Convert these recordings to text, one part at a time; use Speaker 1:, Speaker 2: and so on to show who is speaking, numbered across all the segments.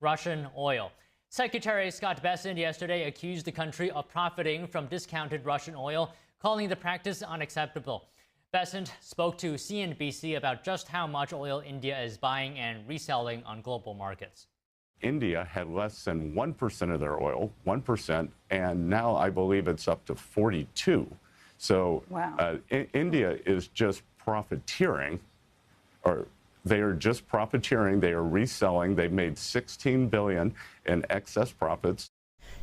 Speaker 1: Russian oil. Secretary Scott Bessent yesterday accused the country of profiting from discounted Russian oil, calling the practice unacceptable. Bessent spoke to CNBC about just how much oil India is buying and reselling on global markets.
Speaker 2: India had less than 1% of their oil, 1%, and now I believe it's up to 42. So
Speaker 3: wow.
Speaker 2: India is just profiteering, or they are just profiteering. They are reselling. They've made $16 billion in excess profits.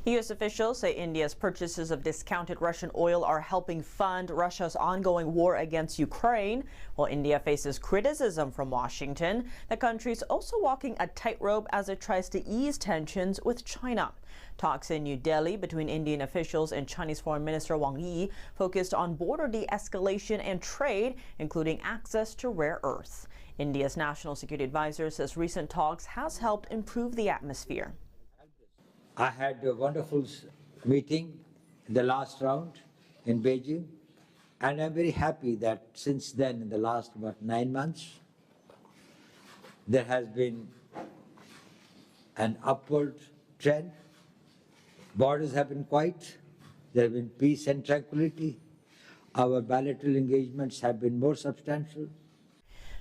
Speaker 3: U.S. officials say India's purchases of discounted Russian oil are helping fund Russia's ongoing war against Ukraine. While India faces criticism from Washington, the country is also walking a tightrope as it tries to ease tensions with China. Talks in New Delhi between Indian officials and Chinese Foreign Minister Wang Yi focused on border de-escalation and trade, including access to rare earths. India's National Security Advisor says recent talks has helped improve the atmosphere.
Speaker 4: I had a wonderful meeting in the last round in Beijing, and I'm very happy that since then, in the last 9 months, there has been an upward trend. Borders have been quiet. There have been peace and tranquility. Our bilateral engagements have been more substantial.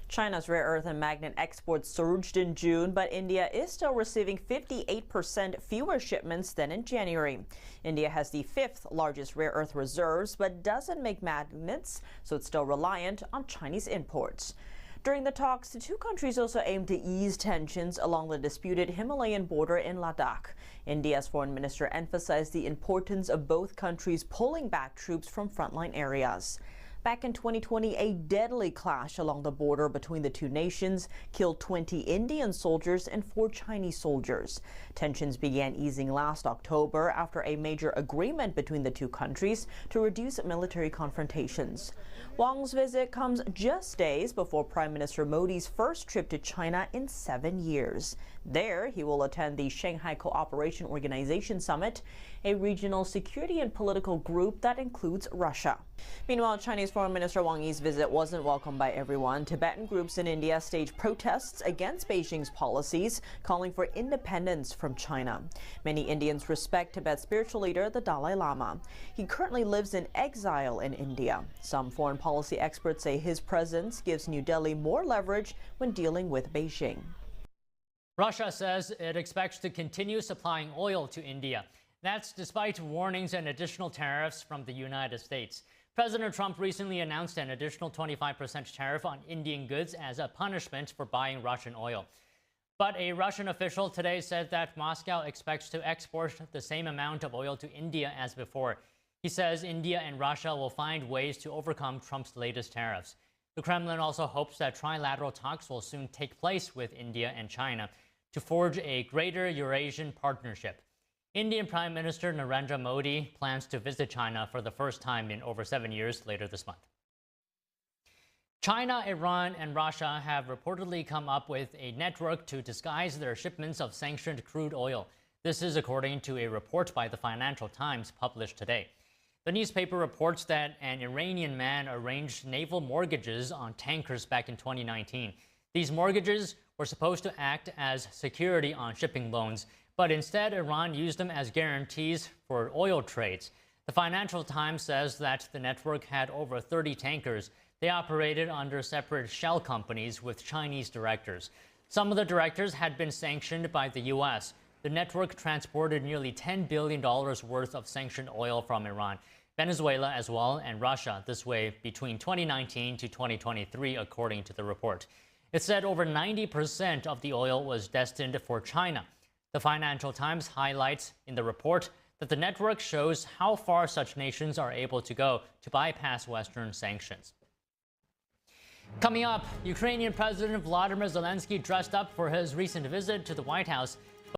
Speaker 3: China's rare earth and magnet exports surged in June, but India is still receiving 58% fewer shipments than in January. India has the 5th largest rare earth reserves, but doesn't make magnets, so it's still reliant on Chinese imports. During the talks, the two countries also aim to ease tensions along the disputed Himalayan border in Ladakh. India's foreign minister emphasized the importance of both countries pulling back troops from frontline areas. Back in 2020, a deadly clash along the border between the two nations killed 20 Indian soldiers and 4 Chinese soldiers. Tensions began easing last October after a major agreement between the two countries to reduce military confrontations. Wang's visit comes just days before Prime Minister Modi's first trip to China in 7 years. There, he will attend the Shanghai Cooperation Organization Summit, a regional security and political group that includes Russia. Meanwhile, Chinese Foreign Minister Wang Yi's visit wasn't welcomed by everyone. Tibetan groups in India staged protests against Beijing's policies, calling for independence from China. Many Indians respect Tibet's spiritual leader, the Dalai Lama. He currently lives in exile in India. Some foreign policy experts say his presence gives New Delhi more leverage when dealing with Beijing.
Speaker 1: Russia says it expects to continue supplying oil to India. That's despite warnings and additional tariffs from the United States. President Trump recently announced an additional 25% tariff on Indian goods as a punishment for buying Russian oil. But a Russian official today said that Moscow expects to export the same amount of oil to India as before. He says India and Russia will find ways to overcome Trump's latest tariffs. The Kremlin also hopes that trilateral talks will soon take place with India and China to forge a greater Eurasian partnership. Indian Prime Minister Narendra Modi plans to visit China for the first time in over 7 years later this month. China, Iran, and Russia have reportedly come up with a network to disguise their shipments of sanctioned crude oil. This is according to a report by the Financial Times published today. The newspaper reports that an Iranian man arranged naval mortgages on tankers back in 2019. These mortgages were supposed to act as security on shipping loans, but instead Iran used them as guarantees for oil trades. The Financial Times says that the network had over 30 tankers. They operated under separate shell companies with Chinese directors. Some of the directors had been sanctioned by the U.S. The network transported nearly $10 billion worth of sanctioned oil from Iran, Venezuela as well, and Russia this way between 2019 to 2023, according to the report. It said over 90% of the oil was destined for China. The Financial Times highlights in the report that the network shows how far such nations are able to go to bypass Western sanctions. Coming up, Ukrainian President Volodymyr Zelensky dressed up for his recent visit to the White House.